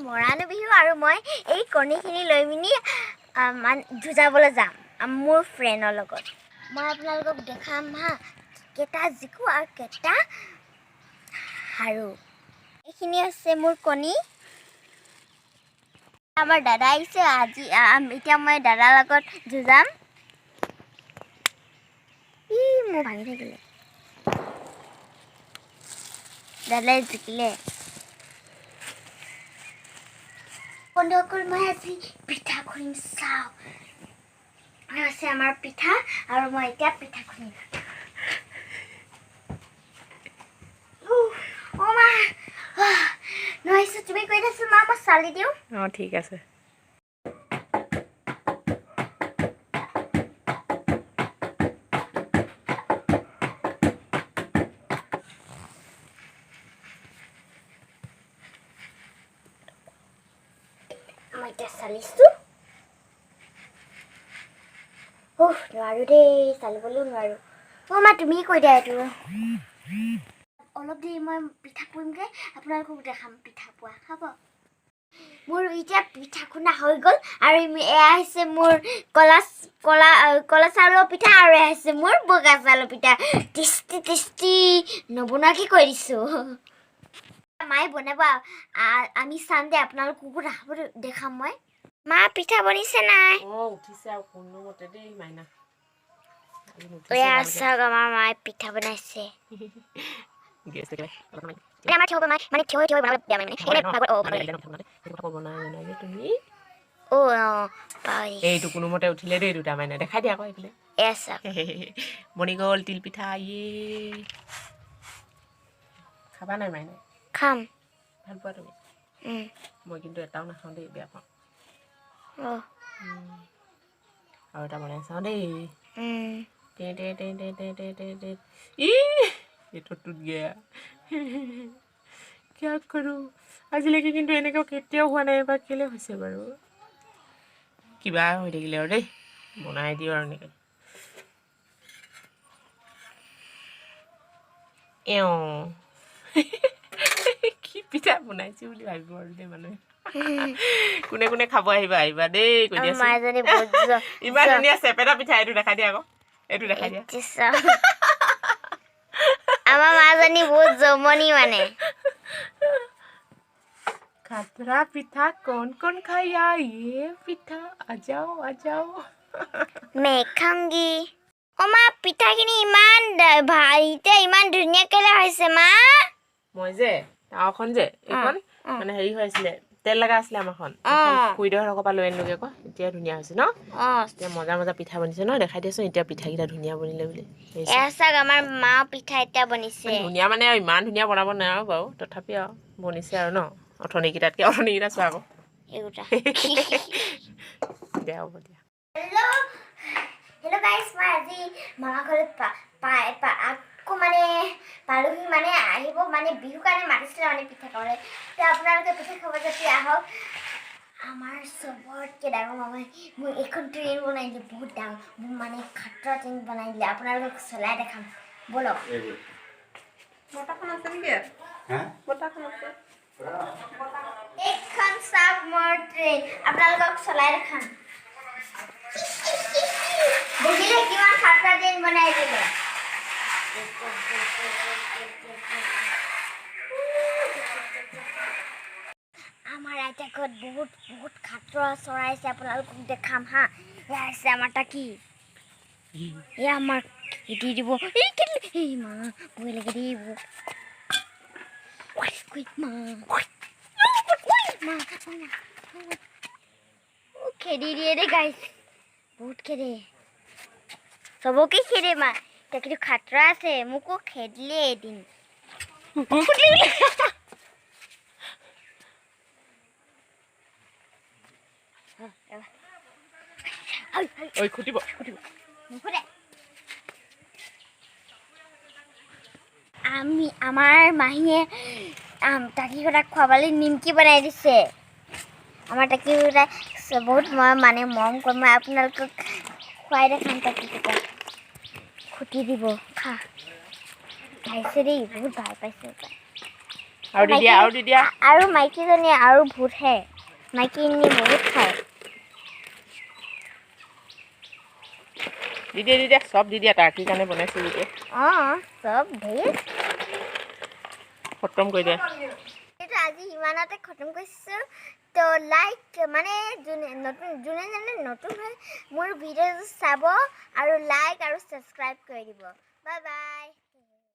মৰাণো বিহু আৰু মই এই কণীখিনি লৈ পিনি যুঁজাবলৈ যাম মোৰ ফ্ৰেণ্ডৰ লগত। মই আপোনালোকক দেখাম হা কেইটা জিকো আৰু কেইটা হাৰো। এইখিনি হৈছে মোৰ কণী। আমাৰ দাদা আহিছে আজি এতিয়া মই দাদাৰ লগত যুঁজাম। মোৰ ভাঙি থাকিলে, দাদাই জিকিলে। বন্ধুসকল মই আজি পিঠা খুন্দিম চাওঁ। আছে আমাৰ পিঠা আৰু মই এতিয়া পিঠা খুন্দিম। মা নহৈছে তুমি কৈ দিছো মা মই চালি দিওঁ। ঠিক আছে। মই এতিয়া চালিছো। নোৱাৰো দেই, চালিবলৈও নোৱাৰো। মা তুমি কৈ দিয়া এইটো। অলপ দেৰি মই পিঠা পুৰিমগৈ, আপোনালোকক দেখাম পিঠা পোৱা খাব। মোৰ এতিয়া পিঠা খুন্দা হৈ গ'ল আৰু এয়া হৈছে মোৰ কলা চাউলৰ পিঠা আৰু এয়া হৈছে মোৰ বগা চাউলৰ পিঠা। টেষ্টি টেষ্টি নবনোৱাকৈ কৈ দিছোঁ। মায়ে বনাব, আমি চাম দে আপোনালোককো দেখাম মই। মা পিঠা বনিছে নাই? উঠিছে আৰু কোনোমতে দেই মাইনা। চাওক আমাৰ মায়ে পিঠা বনাইছে। আমাৰ থিয় মানে থিয় হৈ বনাব বেয়া মানে এইটো কোনোমতে উঠিলে দেই দুটা মাইনা। দেখাই দিয়া আকৌ এইফালে। বনি গ'ল তিল পিঠা। খাবা নাই মাইনা? খাম। ভাল পোৱা তুমি? মই কিন্তু এটাও নাখাওঁ দেই, বেয়া পাওঁ। আৰু এটা বনাই চাওঁ দেই। এইটোত গেয়া কিয় কৰোঁ। আজিলৈকে কিন্তু এনেকৈ কেতিয়াও হোৱা নাই। এবাৰ কেলৈ হৈছে বাৰু? কিবা হৈ থাকিলে আৰু দেই, বনাই দিওঁ আৰু এনেকৈ। কি পিঠা বনাইছো বুলি ভাবিব আৰু দেই মানুহে। কোনে কোনে খাব আহিবা দেই কৈ দিয়া। ইমান ধুনীয়া চেপেটা পিঠা। এইটো দেখাই দিয়া আকৌ, এইটো দেখাই দিয়া। আমাৰ মাজনী বহুত জমনি মানে। খাতৰা পিঠা কौन कौन खाया ये पिठा আজাও আজাও। मैं खाऊंगी। মা পিঠাখিনি ইমান ইমান ধুনীয়াকৈ হৈছে মা। মই যে টাৱাখন যে এইখন মানে হেৰি হৈ আছিলে, তেল লগা আছিলে আমাৰখন। খুৰীদেউহঁতৰ ঘৰৰ পৰা লৈ আনিলোগৈ আকৌ। এতিয়া ধুনীয়া হৈছে ন? এতিয়া মজা মজা পিঠা বনিছে ন? দেখাই দিয়াচোন এতিয়া পিঠাকেইটা ধুনীয়া বনিলে বুলি। চাওক আমাৰ মা পিঠা এতিয়া বনিছে। ধুনীয়া মানে আৰু ইমান ধুনীয়া বনাব নোৱাৰো বাৰু, তথাপি আৰু বনিছে আৰু ন? অথনিকেইটা চোৱা আকৌ। দিয়া হ'ব দিয়া। হেল্ল' গাইছ, মই আজি মামা ঘৰত আকৌ মানে পালোহি। মানে আহিব মানে বিহু কাৰণে মাতিছিলে মানে পিঠা খাবলৈ। এতিয়া আপোনালোকে পিঠা খাব যদি আহক। আমাৰ চবতকৈ ডাঙৰ মামাই মোৰ এইখন ট্ৰেইন বনাই দিলে, বহুত ডাঙৰ মানে খাতৰা ট্ৰেইন বনাই দিলে। আপোনালোকক চলাই দেখাম ব'লক। বতাহখন আছে নেকি? বতাহখন আছে। এইখন চাওক মোৰ ট্ৰেইন, আপোনালোকক চলাই দেখাম। দেখিলে কিমান খাতৰা ট্ৰেইন বনাই দিলে। আমাৰ আইতা ঘৰত বহুত খাতৰা চৰাই আছে, আপোনালোকক দেখাম হা। এয়া আছে আমাৰ টাকি। এয়া আমাৰ খেদি দিব। এই মা ভয় লাগে দেই মোক। খেদি দিয়ে দেই গাইছ, বহুত খেদে। চবকে খেদে মা। এতিয়া কিন্তু খাতৰা আছে, মোকো খেদিলে এদিন। খুটিব। আমাৰ মাহীয়ে টাকিকেইটাক খুৱাবলৈ নিমকি বনাই দিছে। আমাৰ টাকিকেইটাই বহুত মানে মৰম কৰে। মই আপোনালোকক খুৱাই দেখাম টাকিকেইটা। খুটি দিব খা। খাইছে দেই, বহুত ভাল পাইছে। আৰু দি দিয়া আৰু মাইকীজনী আৰু ভূতহে মাইকীজনী বহুত খায় দি দিয়া চব দি দিয়া টাৰ্কি কাৰণে বনাইছে যেতিয়া চব ধেৰ খতম কৰি দিয়া এইটো আজি ইমানতে খতম কৰিছোঁ তো লাইক মানে যোনে নতুন হয় মোৰ ভিডিঅ'টো চাব আৰু লাইক আৰু ছাবস্ক্ৰাইব কৰি দিব বাই বাই